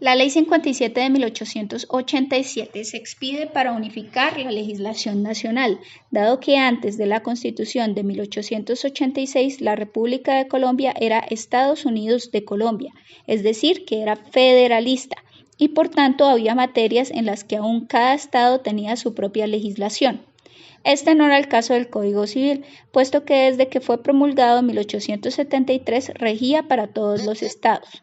La Ley 57 de 1887 se expide para unificar la legislación nacional, dado que antes de la Constitución de 1886 la República de Colombia era Estados Unidos de Colombia, es decir, que era federalista, y por tanto había materias en las que aún cada estado tenía su propia legislación. Este no era el caso del Código Civil, puesto que desde que fue promulgado en 1873 regía para todos los estados.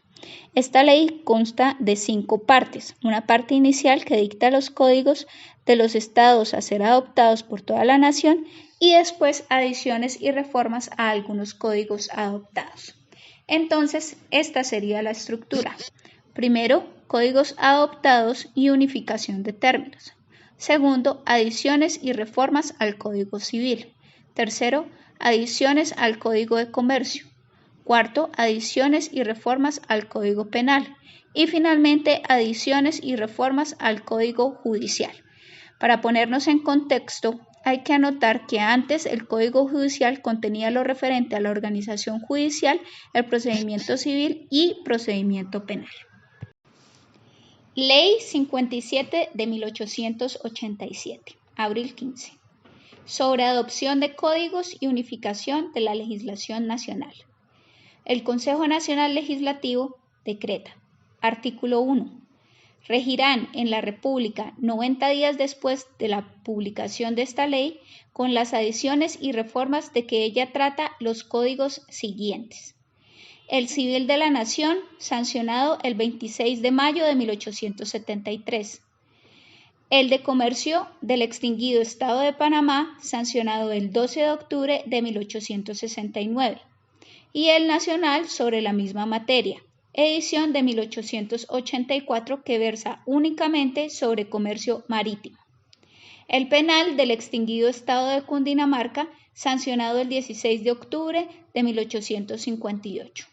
Esta ley consta de 5 partes, una parte inicial que dicta los códigos de los estados a ser adoptados por toda la nación y después adiciones y reformas a algunos códigos adoptados. Entonces, esta sería la estructura. Primero, códigos adoptados y unificación de términos. Segundo, adiciones y reformas al Código Civil. Tercero, adiciones al Código de Comercio. Cuarto, adiciones y reformas al Código Penal. Y finalmente, adiciones y reformas al Código Judicial. Para ponernos en contexto, hay que anotar que antes el Código Judicial contenía lo referente a la organización judicial, el procedimiento civil y procedimiento penal. Ley 57 de 1887, abril 15, sobre adopción de códigos y unificación de la legislación nacional. El Consejo Nacional Legislativo decreta, artículo 1, regirán en la República 90 días después de la publicación de esta ley con las adiciones y reformas de que ella trata los códigos siguientes. El Civil de la Nación, sancionado el 26 de mayo de 1873. El de Comercio del extinguido Estado de Panamá, sancionado el 12 de octubre de 1869. Y el Nacional sobre la misma materia, edición de 1884 que versa únicamente sobre comercio marítimo. El Penal del extinguido Estado de Cundinamarca, sancionado el 16 de octubre de 1858.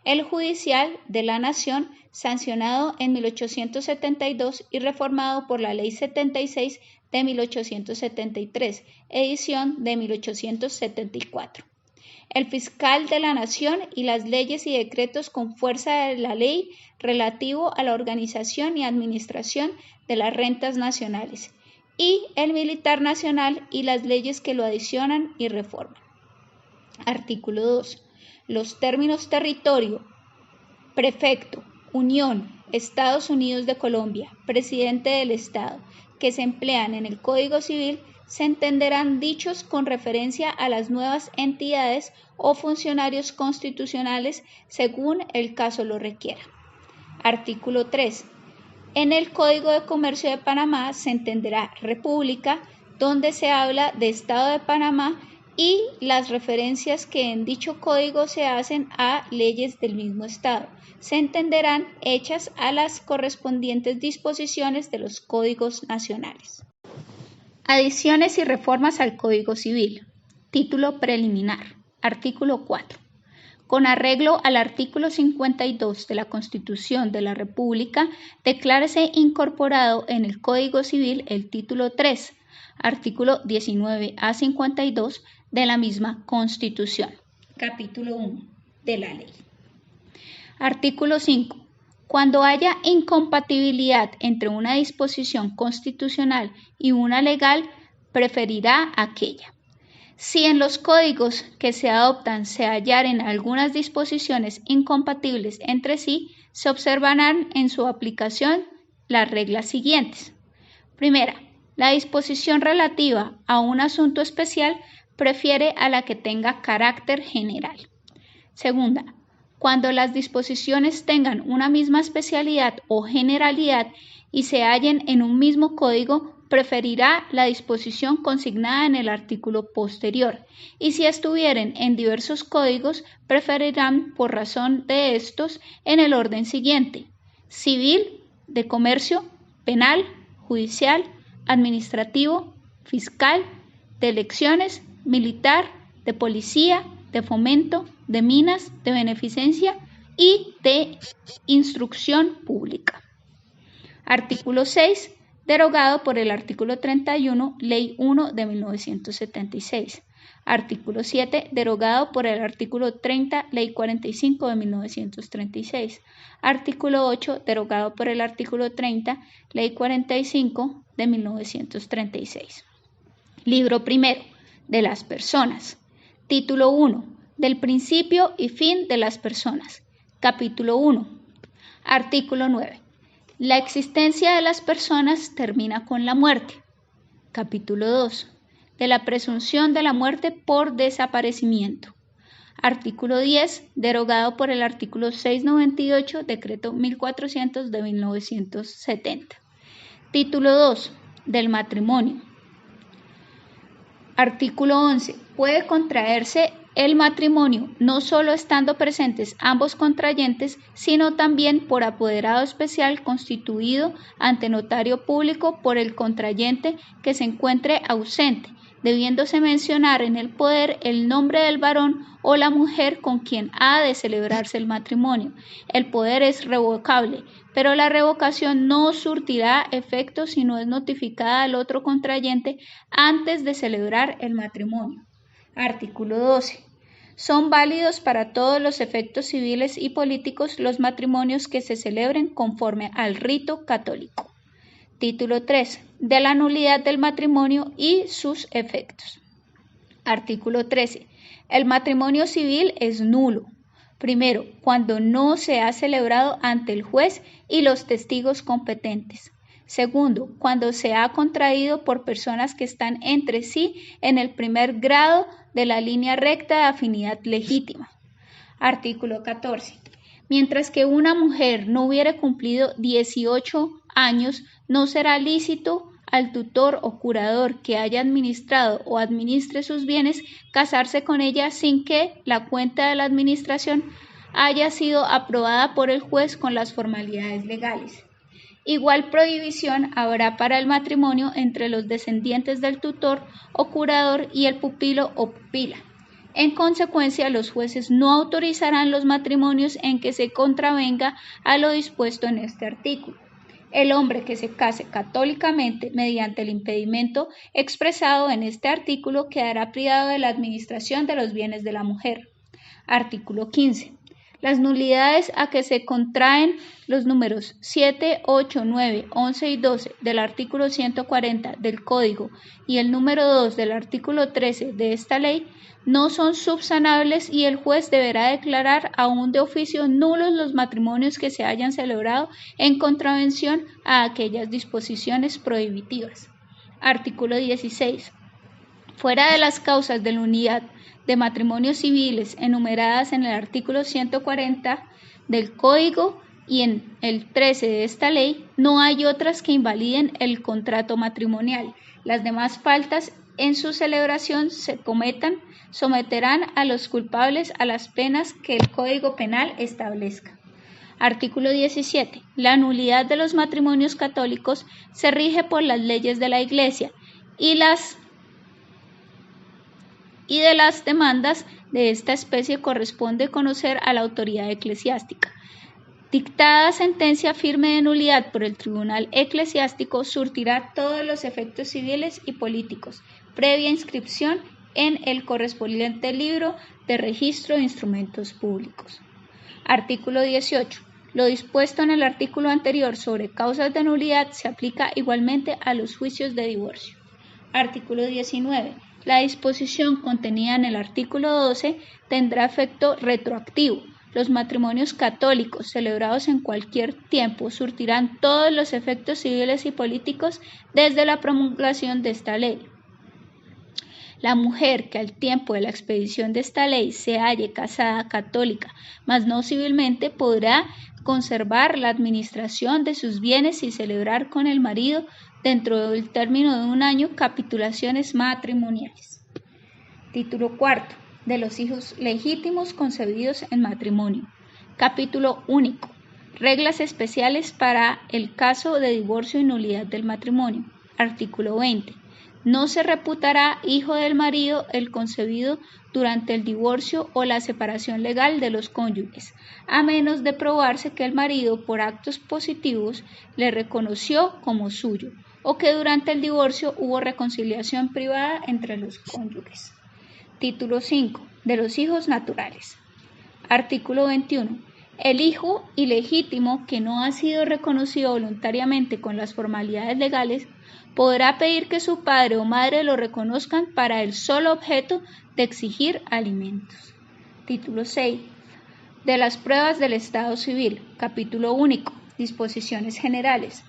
El Judicial de la Nación, sancionado en 1872 y reformado por la Ley 76 de 1873, edición de 1874. El Fiscal de la Nación y las leyes y decretos con fuerza de la ley relativo a la organización y administración de las rentas nacionales, y el Militar Nacional y las leyes que lo adicionan y reforman. Artículo 2. Los términos territorio, prefecto, Unión, Estados Unidos de Colombia, presidente del Estado, que se emplean en el Código Civil, se entenderán dichos con referencia a las nuevas entidades o funcionarios constitucionales según el caso lo requiera. Artículo 3. En el Código de Comercio de Panamá se entenderá República, donde se habla de Estado de Panamá y las referencias que en dicho código se hacen a leyes del mismo Estado se entenderán hechas a las correspondientes disposiciones de los códigos nacionales. Adiciones y reformas al Código Civil. Título preliminar. Artículo 4. Con arreglo al artículo 52 de la Constitución de la República, declárese incorporado en el Código Civil el título 3, artículo 19 a 52 de la misma Constitución. Capítulo 1 de la ley. Artículo 5. Cuando haya incompatibilidad entre una disposición constitucional y una legal, preferirá aquella. Si en los códigos que se adoptan se hallaren algunas disposiciones incompatibles entre sí, se observarán en su aplicación las reglas siguientes. Primera, la disposición relativa a un asunto especial prefiere a la que tenga carácter general. Segunda, cuando las disposiciones tengan una misma especialidad o generalidad y se hallen en un mismo código, preferirá la disposición consignada en el artículo posterior, y si estuvieren en diversos códigos, preferirán por razón de estos en el orden siguiente: civil, de comercio, penal, judicial, administrativo, fiscal, de elecciones, militar, de policía, de fomento, de minas, de beneficencia y de instrucción pública. Artículo 6. Derogado por el artículo 31, Ley 1 de 1976. Artículo 7, derogado por el artículo 30, Ley 45 de 1936. Artículo 8, derogado por el artículo 30, Ley 45 de 1936. Libro primero, de las personas. Título 1, del principio y fin de las personas. Capítulo 1. Artículo 9. La existencia de las personas termina con la muerte. Capítulo 2. De la presunción de la muerte por desaparecimiento. Artículo 10, derogado por el artículo 698, decreto 1400 de 1970. Título 2, del matrimonio. Artículo 11. Puede contraerse el matrimonio no solo estando presentes ambos contrayentes, sino también por apoderado especial constituido ante notario público por el contrayente que se encuentre ausente, debiéndose mencionar en el poder el nombre del varón o la mujer con quien ha de celebrarse el matrimonio. El poder es revocable, pero la revocación no surtirá efecto si no es notificada al otro contrayente antes de celebrar el matrimonio. Artículo 12. Son válidos para todos los efectos civiles y políticos los matrimonios que se celebren conforme al rito católico. Título 3. De la nulidad del matrimonio y sus efectos. Artículo 13. El matrimonio civil es nulo. Primero, cuando no se ha celebrado ante el juez y los testigos competentes. Segundo, cuando se ha contraído por personas que están entre sí en el primer grado de la línea recta de afinidad legítima. Artículo 14. Mientras que una mujer no hubiere cumplido 18 años, no será lícito al tutor o curador que haya administrado o administre sus bienes casarse con ella sin que la cuenta de la administración haya sido aprobada por el juez con las formalidades legales. Igual prohibición habrá para el matrimonio entre los descendientes del tutor o curador y el pupilo o pupila. En consecuencia, los jueces no autorizarán los matrimonios en que se contravenga a lo dispuesto en este artículo. El hombre que se case católicamente mediante el impedimento expresado en este artículo quedará privado de la administración de los bienes de la mujer. Artículo 15. Las nulidades a que se contraen los números 7, 8, 9, 11 y 12 del artículo 140 del Código y el número 2 del artículo 13 de esta ley no son subsanables y el juez deberá declarar aún de oficio nulos los matrimonios que se hayan celebrado en contravención a aquellas disposiciones prohibitivas. Artículo 16. Fuera de las causas de nulidad de matrimonios civiles enumeradas en el artículo 140 del Código y en el 13 de esta ley, no hay otras que invaliden el contrato matrimonial. Las demás faltas en su celebración se cometan, someterán a los culpables a las penas que el Código Penal establezca. Artículo 17. La nulidad de los matrimonios católicos se rige por las leyes de la Iglesia y de las demandas de esta especie corresponde conocer a la autoridad eclesiástica. Dictada sentencia firme de nulidad por el tribunal eclesiástico surtirá todos los efectos civiles y políticos, previa inscripción en el correspondiente libro de registro de instrumentos públicos. Artículo 18. Lo dispuesto en el artículo anterior sobre causas de nulidad se aplica igualmente a los juicios de divorcio. Artículo 19. La disposición contenida en el artículo 12 tendrá efecto retroactivo. Los matrimonios católicos celebrados en cualquier tiempo surtirán todos los efectos civiles y políticos desde la promulgación de esta ley. La mujer que al tiempo de la expedición de esta ley se halle casada católica, mas no civilmente, podrá conservar la administración de sus bienes y celebrar con el marido dentro del término de un año capitulaciones matrimoniales. Título cuarto. De los hijos legítimos concebidos en matrimonio. Capítulo único. Reglas especiales para el caso de divorcio y nulidad del matrimonio. Artículo 20. No se reputará hijo del marido el concebido durante el divorcio o la separación legal de los cónyuges, a menos de probarse que el marido por actos positivos le reconoció como suyo, o que durante el divorcio hubo reconciliación privada entre los cónyuges. Título 5. De los hijos naturales. Artículo 21. El hijo ilegítimo que no ha sido reconocido voluntariamente con las formalidades legales podrá pedir que su padre o madre lo reconozcan para el solo objeto de exigir alimentos. Título 6. De las pruebas del Estado Civil. Capítulo único. Disposiciones generales.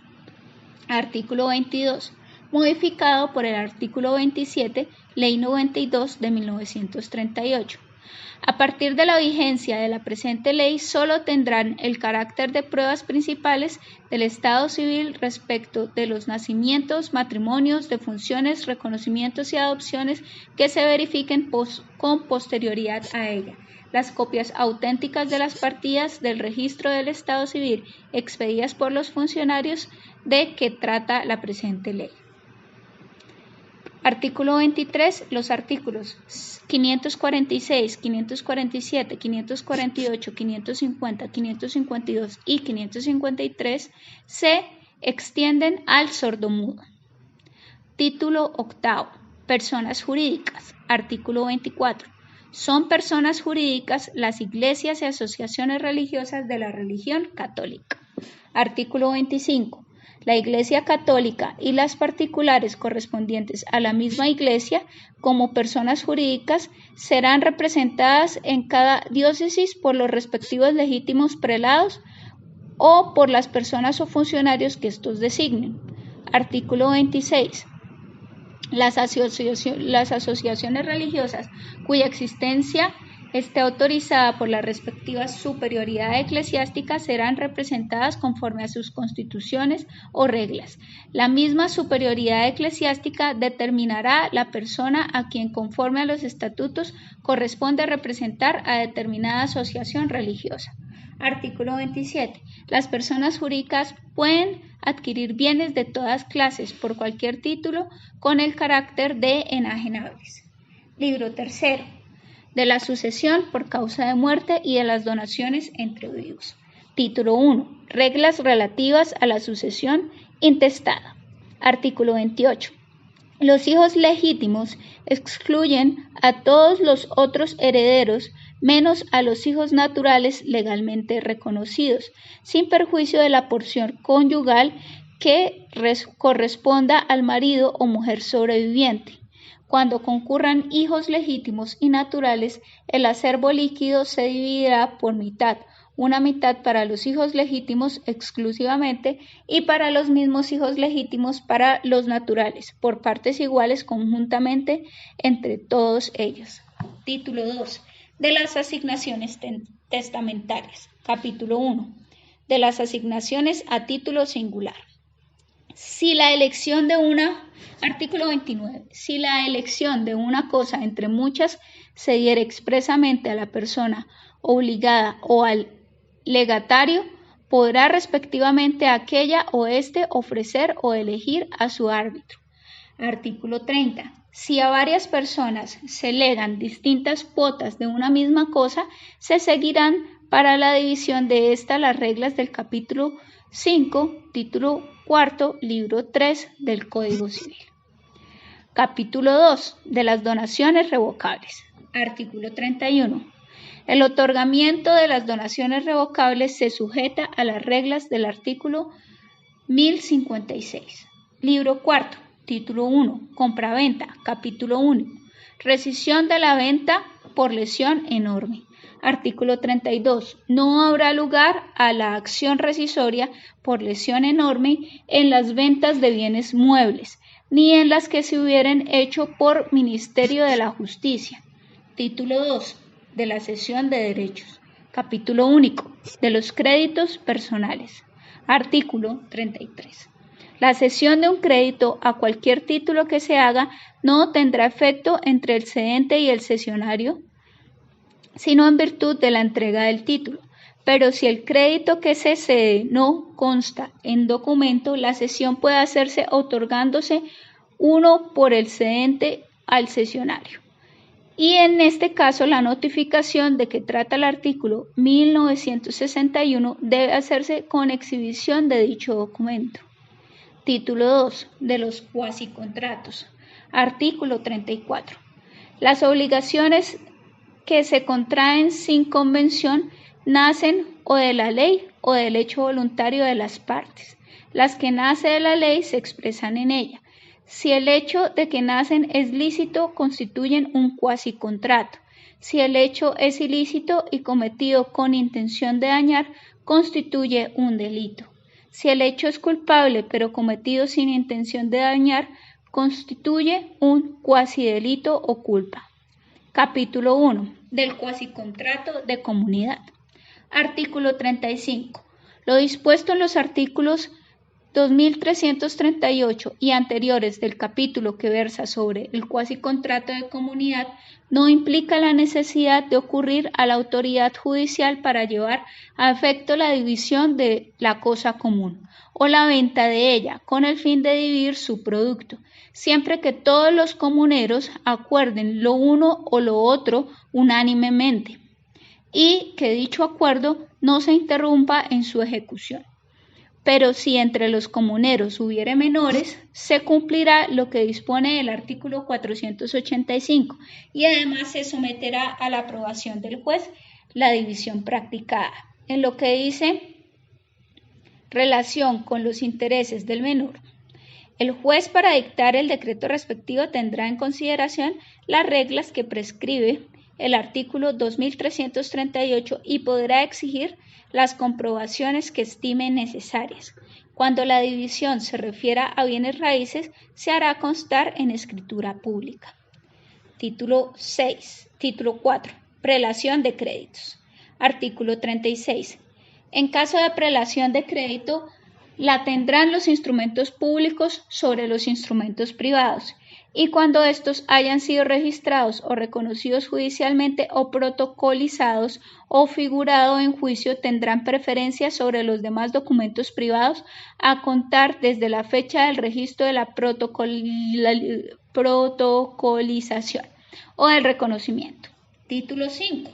Artículo 22. Modificado por el artículo 27, Ley 92 de 1938. A partir de la vigencia de la presente ley, solo tendrán el carácter de pruebas principales del Estado Civil respecto de los nacimientos, matrimonios, defunciones, reconocimientos y adopciones que se verifiquen con posterioridad a ella. Las copias auténticas de las partidas del registro del Estado Civil expedidas por los funcionarios de que trata la presente ley. Artículo 23. Los artículos 546, 547, 548, 550, 552 y 553 se extienden al sordomudo. Título 8. Personas jurídicas. Artículo 24. Son personas jurídicas las iglesias y asociaciones religiosas de la religión católica. Artículo 25. La Iglesia Católica y las particulares correspondientes a la misma Iglesia, como personas jurídicas, serán representadas en cada diócesis por los respectivos legítimos prelados o por las personas o funcionarios que estos designen. Artículo 26. Las asociaciones religiosas cuya existencia esté autorizada por la respectiva superioridad eclesiástica serán representadas conforme a sus constituciones o reglas. La misma superioridad eclesiástica determinará la persona a quien, conforme a los estatutos, corresponde representar a determinada asociación religiosa. Artículo 27. Las personas jurídicas pueden adquirir bienes de todas clases por cualquier título con el carácter de enajenables. Libro tercero. De la sucesión por causa de muerte y de las donaciones entre vivos. Título 1. Reglas relativas a la sucesión intestada. Artículo 28. Los hijos legítimos excluyen a todos los otros herederos menos a los hijos naturales legalmente reconocidos, sin perjuicio de la porción conyugal que corresponda al marido o mujer sobreviviente. Cuando concurran hijos legítimos y naturales, el acervo líquido se dividirá por mitad, una mitad para los hijos legítimos exclusivamente y para los mismos hijos legítimos para los naturales, por partes iguales conjuntamente entre todos ellos. Título 2. De las asignaciones testamentarias. Capítulo 1. De las asignaciones a título singular. Artículo 29. Si la elección de una cosa entre muchas se diere expresamente a la persona obligada o al legatario, podrá respectivamente aquella o éste ofrecer o elegir a su árbitro. Artículo 30. Si a varias personas se legan distintas cuotas de una misma cosa, se seguirán para la división de esta las reglas del capítulo 5, título 4, libro 3 del Código Civil. Capítulo 2. De las donaciones revocables. Artículo 31. El otorgamiento de las donaciones revocables se sujeta a las reglas del artículo 1056. Libro 4. Título 1. Compraventa. Capítulo 1. Rescisión de la venta por lesión enorme. Artículo 32. No habrá lugar a la acción rescisoria por lesión enorme en las ventas de bienes muebles, ni en las que se hubieren hecho por Ministerio de la Justicia. Título 2. De la cesión de derechos. Capítulo único. De los créditos personales. Artículo 33. La cesión de un crédito a cualquier título que se haga no tendrá efecto entre el cedente y el cesionario, sino en virtud de la entrega del título. Pero si el crédito que se cede no consta en documento, la cesión puede hacerse otorgándose uno por el cedente al cesionario. Y en este caso, la notificación de que trata el artículo 1961 debe hacerse con exhibición de dicho documento. Título 2. De los cuasicontratos. Artículo 34. Las obligaciones que se contraen sin convención nacen o de la ley o del hecho voluntario de las partes. Las que nacen de la ley se expresan en ella. Si el hecho de que nacen es lícito, constituyen un cuasicontrato. Si el hecho es ilícito y cometido con intención de dañar, constituye un delito. Si el hecho es culpable pero cometido sin intención de dañar, constituye un cuasidelito o culpa. Capítulo 1. Del cuasicontrato de comunidad. Artículo 35. Lo dispuesto en los artículos 2338 y anteriores del capítulo que versa sobre el cuasicontrato de comunidad no implica la necesidad de ocurrir a la autoridad judicial para llevar a efecto la división de la cosa común o la venta de ella con el fin de dividir su producto, siempre que todos los comuneros acuerden lo uno o lo otro unánimemente y que dicho acuerdo no se interrumpa en su ejecución. Pero si entre los comuneros hubiere menores, se cumplirá lo que dispone el artículo 485 y además se someterá a la aprobación del juez la división practicada. En lo que dice relación con los intereses del menor, el juez para dictar el decreto respectivo tendrá en consideración las reglas que prescribe el artículo 2338 y podrá exigir las comprobaciones que estime necesarias. Cuando la división se refiera a bienes raíces, se hará constar en escritura pública. Título 4. Prelación de créditos. Artículo 36. En caso de prelación de crédito, la tendrán los instrumentos públicos sobre los instrumentos privados, y cuando estos hayan sido registrados o reconocidos judicialmente o protocolizados o figurado en juicio, tendrán preferencia sobre los demás documentos privados a contar desde la fecha del registro de la protocolización o del reconocimiento. Título 5.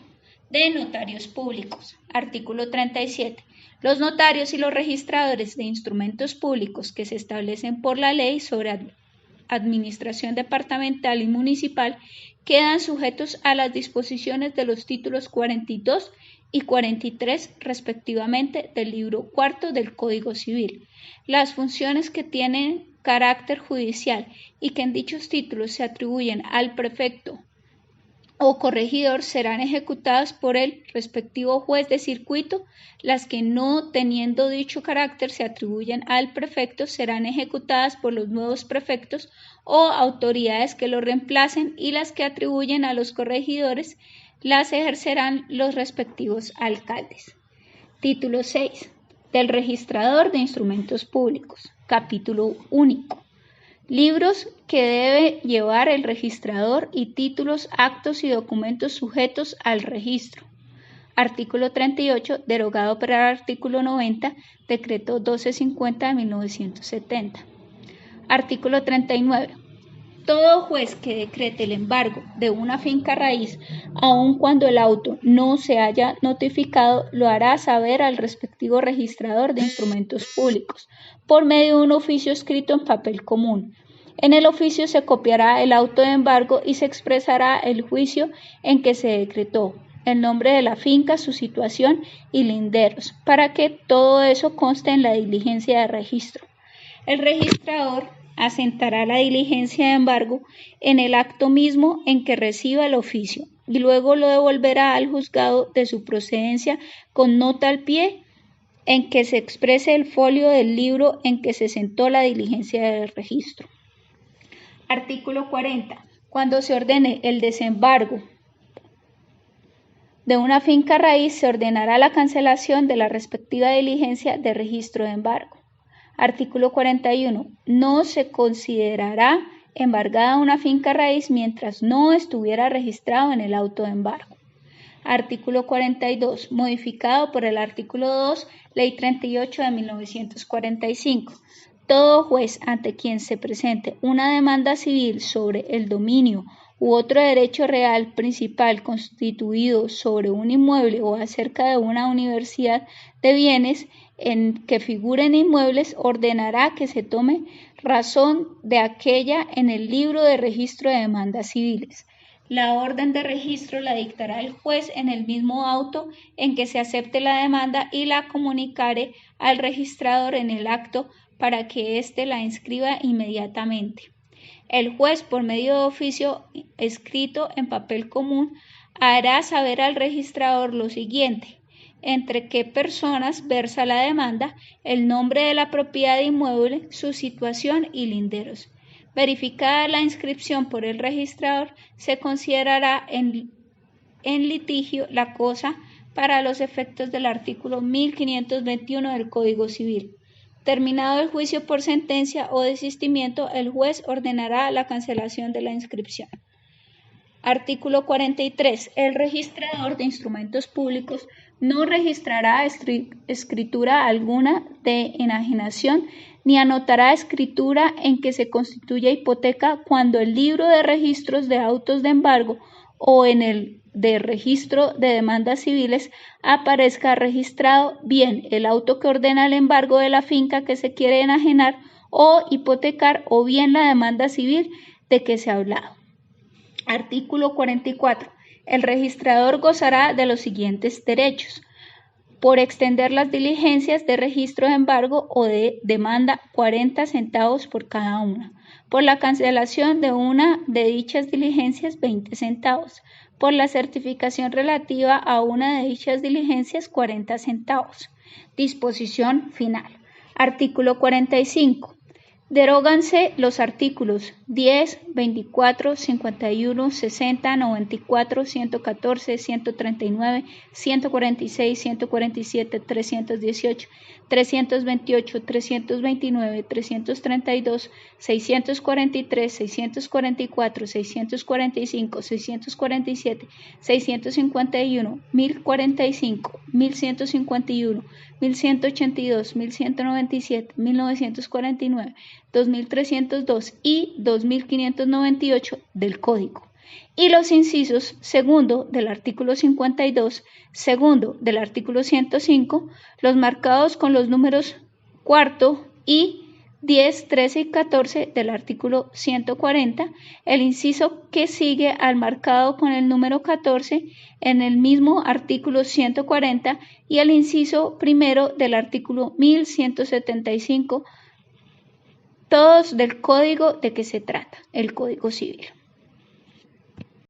De notarios públicos. Artículo 37. Los notarios y los registradores de instrumentos públicos que se establecen por la ley sobre administración departamental y municipal quedan sujetos a las disposiciones de los títulos 42 y 43 respectivamente del libro cuarto del Código Civil. Las funciones que tienen carácter judicial y que en dichos títulos se atribuyen al prefecto o corregidor serán ejecutadas por el respectivo juez de circuito. Las que no teniendo dicho carácter se atribuyen al prefecto serán ejecutadas por los nuevos prefectos o autoridades que lo reemplacen, y las que atribuyen a los corregidores las ejercerán los respectivos alcaldes. Título 6. Del registrador de instrumentos públicos. Capítulo único. Libros que debe llevar el registrador y títulos, actos y documentos sujetos al registro. Artículo 38, derogado por el artículo 90, Decreto 1250 de 1970. Artículo 39. Todo juez que decrete el embargo de una finca raíz, aun cuando el auto no se haya notificado, lo hará saber al respectivo registrador de instrumentos públicos, por medio de un oficio escrito en papel común. En el oficio se copiará el auto de embargo y se expresará el juicio en que se decretó, el nombre de la finca, su situación y linderos, para que todo eso conste en la diligencia de registro. El registrador asentará la diligencia de embargo en el acto mismo en que reciba el oficio y luego lo devolverá al juzgado de su procedencia con nota al pie en que se exprese el folio del libro en que se sentó la diligencia de registro. Artículo 40. Cuando se ordene el desembargo de una finca raíz, se ordenará la cancelación de la respectiva diligencia de registro de embargo. Artículo 41. No se considerará embargada una finca raíz mientras no estuviera registrado en el auto de embargo. Artículo 42. Modificado por el artículo 2, Ley 38 de 1945. Todo juez ante quien se presente una demanda civil sobre el dominio u otro derecho real principal constituido sobre un inmueble o acerca de una universidad de bienes en que figuren inmuebles, ordenará que se tome razón de aquella en el libro de registro de demandas civiles. La orden de registro la dictará el juez en el mismo auto en que se acepte la demanda y la comunicare al registrador en el acto para que éste la inscriba inmediatamente. El juez, por medio de oficio escrito en papel común, hará saber al registrador lo siguiente: entre qué personas versa la demanda, el nombre de la propiedad inmueble, su situación y linderos. Verificada la inscripción por el registrador, se considerará en litigio la cosa para los efectos del artículo 1521 del Código Civil. Terminado el juicio por sentencia o desistimiento, el juez ordenará la cancelación de la inscripción. Artículo 43. El registrador de instrumentos públicos no registrará escritura alguna de enajenación ni anotará escritura en que se constituya hipoteca cuando el libro de registros de autos de embargo o en el de registro de demandas civiles aparezca registrado bien el auto que ordena el embargo de la finca que se quiere enajenar o hipotecar o bien la demanda civil de que se ha hablado. Artículo 44. El registrador gozará de los siguientes derechos: por extender las diligencias de registro de embargo o de demanda 40 centavos por cada una, por la cancelación de una de dichas diligencias 20 centavos, por la certificación relativa a una de dichas diligencias 40 centavos. Disposición final. Artículo 45. Deróganse los artículos 10, 24, 51, 60, 94, 114, 139, 146, 147, 318, 328, 329, 332, 643, 644, 645, 647, 651, 1045, 1151, 1182, 1197, 1949, 2302 y 2598 del Código, y los incisos segundo del artículo 52, segundo del artículo 105, los marcados con los números cuarto y 10, 13 y 14 del artículo 140, el inciso que sigue al marcado con el número 14 en el mismo artículo 140 y el inciso primero del artículo 1175, todos del código de que se trata, el Código Civil.